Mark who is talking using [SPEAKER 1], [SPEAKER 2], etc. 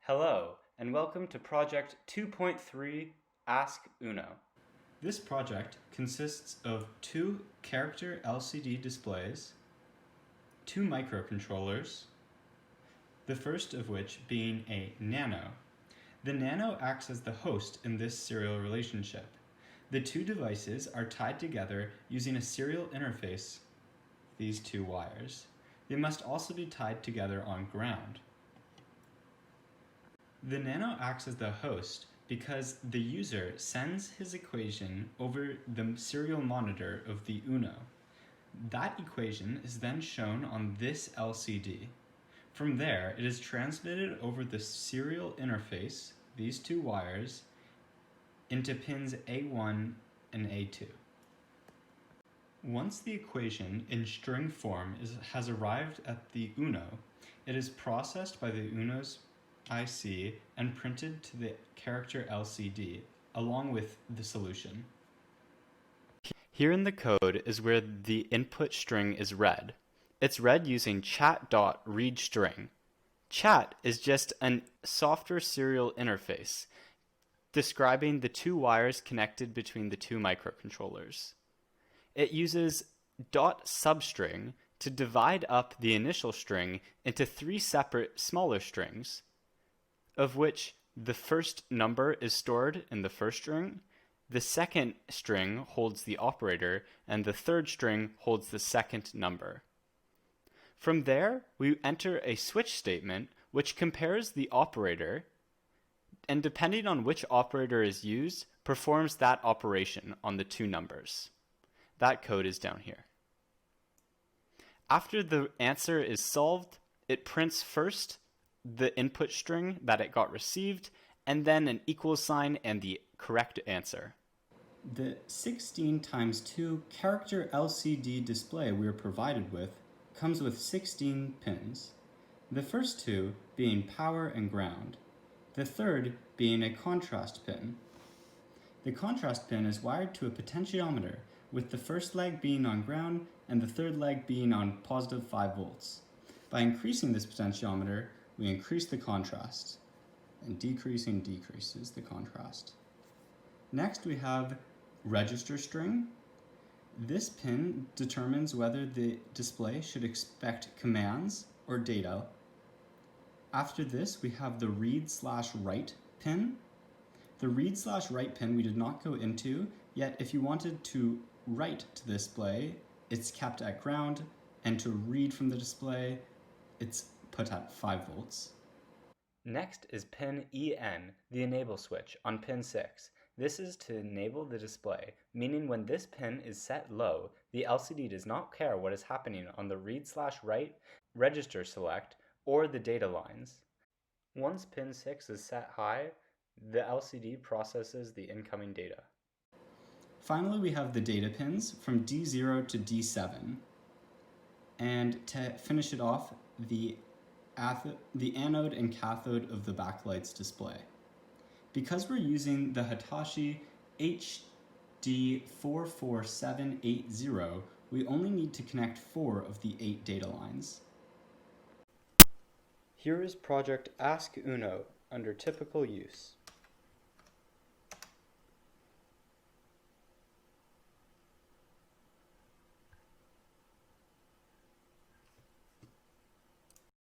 [SPEAKER 1] Hello, and welcome to Project 2.3 Ask Uno. This project consists of 2 character LCD displays, 2 microcontrollers, the first of which being a Nano. The Nano acts as the host in this serial relationship. The 2 devices are tied together using a serial interface, these 2 wires. They must also be tied together on ground. The Nano acts as the host because the user sends his equation over the serial monitor of the Uno. That equation is then shown on this LCD. From there, it is transmitted over the serial interface, these 2 wires, into pins A1 and A2. Once the equation in string form has arrived at the Uno, it is processed by the Uno's IC and printed to the character LCD along with the solution. Here in the code is where the input string is read. It's read using chat.readString. Chat is just a software serial interface describing the 2 wires connected between the 2 microcontrollers. It uses .substring to divide up the initial string into 3 separate smaller strings, of which the first number is stored in the first string, the second string holds the operator, and the third string holds the second number. From there, we enter a switch statement which compares the operator, and depending on which operator is used, performs that operation on the 2 numbers. That code is down here. After the answer is solved, it prints first the input string that it got received, and then an equal sign and the correct answer. The 16 times 2 character LCD display we are provided with comes with 16 pins, the first 2 being power and ground, the third being a contrast pin. The contrast pin is wired to a potentiometer, with the first leg being on ground and the third leg being on positive 5 volts. By increasing this potentiometer, we increase the contrast, and decreasing decreases the contrast. Next, we have register string. This pin determines whether the display should expect commands or data. After this, we have the read/write pin. The read/write pin we did not go into, yet if you wanted to write to the display, it's kept at ground, and to read from the display, it's put at 5 volts. Next is pin EN, the enable switch, on pin 6. This is to enable the display, meaning when this pin is set low, the LCD does not care what is happening on the read/write, register select, or the data lines. Once pin 6 is set high, the LCD processes the incoming data. Finally, we have the data pins from D0 to D7. And to finish it off, the anode and cathode of the backlight's display. Because we're using the Hitachi HD44780, we only need to connect 4 of the 8 data lines. Here is Project Ask Uno under typical use.